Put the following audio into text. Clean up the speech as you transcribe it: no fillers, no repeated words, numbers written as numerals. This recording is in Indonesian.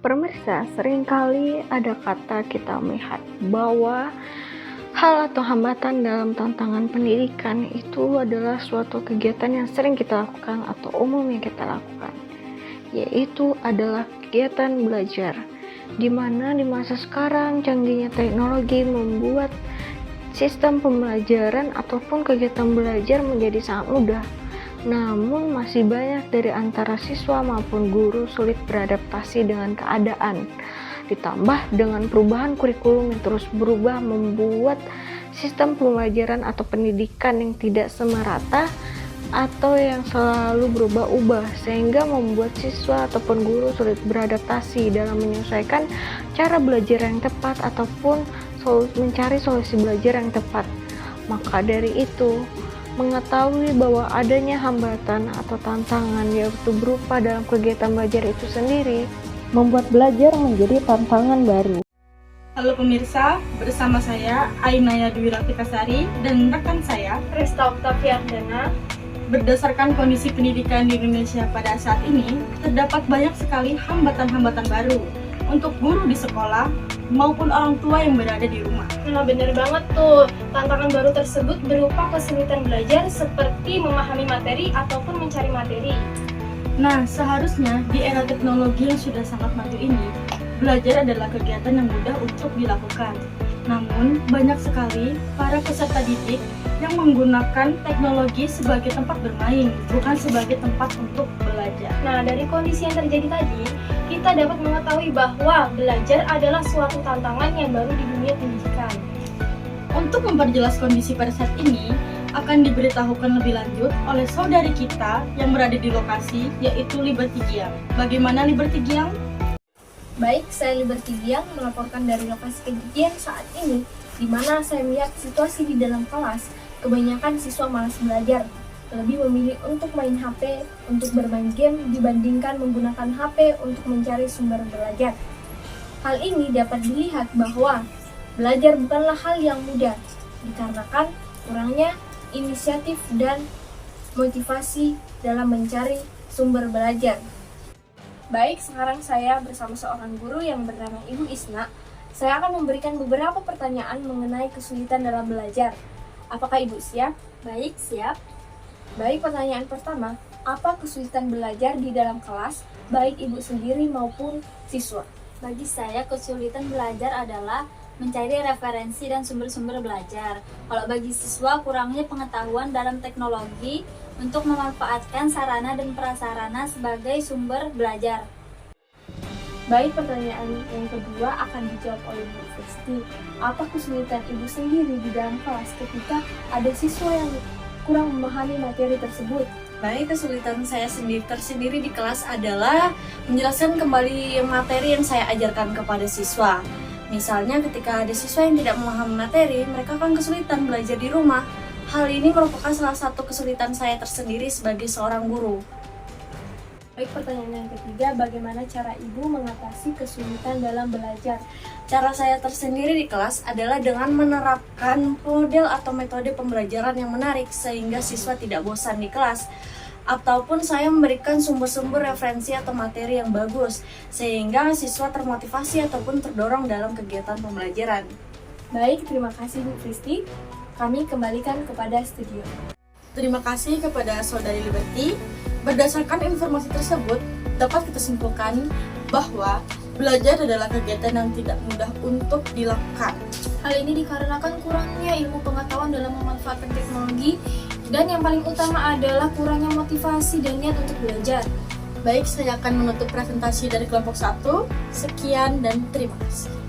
Pemirsa, seringkali ada kata kita melihat bahwa hal atau hambatan dalam tantangan pendidikan itu adalah suatu kegiatan yang sering kita lakukan atau umum yang kita lakukan, yaitu adalah kegiatan belajar, di mana di masa sekarang canggihnya teknologi membuat sistem pembelajaran ataupun kegiatan belajar menjadi sangat mudah. Namun masih banyak dari antara siswa maupun guru sulit beradaptasi dengan keadaan. Ditambah dengan perubahan kurikulum yang terus berubah membuat sistem pembelajaran atau pendidikan yang tidak semerata atau yang selalu berubah-ubah, sehingga membuat siswa ataupun guru sulit beradaptasi dalam menyelesaikan cara belajar yang tepat ataupun mencari solusi belajar yang tepat. Maka dari itu, mengetahui bahwa adanya hambatan atau tantangan yaitu berupa dalam kegiatan belajar itu sendiri membuat belajar menjadi tantangan baru. Halo pemirsa, bersama saya Ainaya Dwi Rafikasari dan rekan saya Resta Oktaviandana. Berdasarkan kondisi pendidikan di Indonesia pada saat ini, terdapat banyak sekali hambatan-hambatan baru untuk guru di sekolah maupun orang tua yang berada di rumah. Nah, bener banget tuh. Tantangan baru tersebut berupa kesulitan belajar seperti memahami materi ataupun mencari materi. Nah, seharusnya di era teknologi yang sudah sangat maju ini, belajar adalah kegiatan yang mudah untuk dilakukan. Namun, banyak sekali para peserta didik yang menggunakan teknologi sebagai tempat bermain, bukan sebagai tempat untuk belajar. Nah, dari kondisi yang terjadi tadi, kita dapat mengetahui bahwa belajar adalah suatu tantangan yang baru di dunia pendidikan. Untuk memperjelas kondisi pada saat ini, akan diberitahukan lebih lanjut oleh saudari kita yang berada di lokasi, yaitu Liberty Giang. Bagaimana Liberty Giang? Baik, saya Liberty Giang melaporkan dari lokasi kejadian saat ini, di mana saya melihat situasi di dalam kelas. Kebanyakan siswa malas belajar, lebih memilih untuk main HP untuk bermain game dibandingkan menggunakan HP untuk mencari sumber belajar. Hal ini dapat dilihat bahwa belajar bukanlah hal yang mudah, dikarenakan kurangnya inisiatif dan motivasi dalam mencari sumber belajar. Baik, sekarang saya bersama seorang guru yang bernama Ibu Isna. Saya akan memberikan beberapa pertanyaan mengenai kesulitan dalam belajar. Apakah Ibu siap? Baik, siap. Baik, pertanyaan pertama, apa kesulitan belajar di dalam kelas, baik Ibu sendiri maupun siswa? Bagi saya, kesulitan belajar adalah mencari referensi dan sumber-sumber belajar. Kalau bagi siswa, kurangnya pengetahuan dalam teknologi untuk memanfaatkan sarana dan prasarana sebagai sumber belajar. Baik, pertanyaan yang kedua akan dijawab oleh Bu Fisti. Apa kesulitan Ibu sendiri di dalam kelas ketika ada siswa yang kurang memahami materi tersebut? Baik, kesulitan saya tersendiri di kelas adalah menjelaskan kembali materi yang saya ajarkan kepada siswa. Misalnya ketika ada siswa yang tidak memahami materi, mereka akan kesulitan belajar di rumah. Hal ini merupakan salah satu kesulitan saya tersendiri sebagai seorang guru. Baik, pertanyaan yang ketiga, bagaimana cara Ibu mengatasi kesulitan dalam belajar? Cara saya tersendiri di kelas adalah dengan menerapkan model atau metode pembelajaran yang menarik sehingga siswa tidak bosan di kelas. Ataupun saya memberikan sumber-sumber referensi atau materi yang bagus sehingga siswa termotivasi ataupun terdorong dalam kegiatan pembelajaran. Baik, terima kasih Bu Fisti. Kami kembalikan kepada studio. Terima kasih kepada saudari Liberty. Berdasarkan informasi tersebut, dapat kita simpulkan bahwa belajar adalah kegiatan yang tidak mudah untuk dilakukan. Hal ini dikarenakan kurangnya ilmu pengetahuan dalam memanfaatkan teknologi, dan yang paling utama adalah kurangnya motivasi dan niat untuk belajar. Baik, saya akan menutup presentasi dari kelompok 1. Sekian dan terima kasih.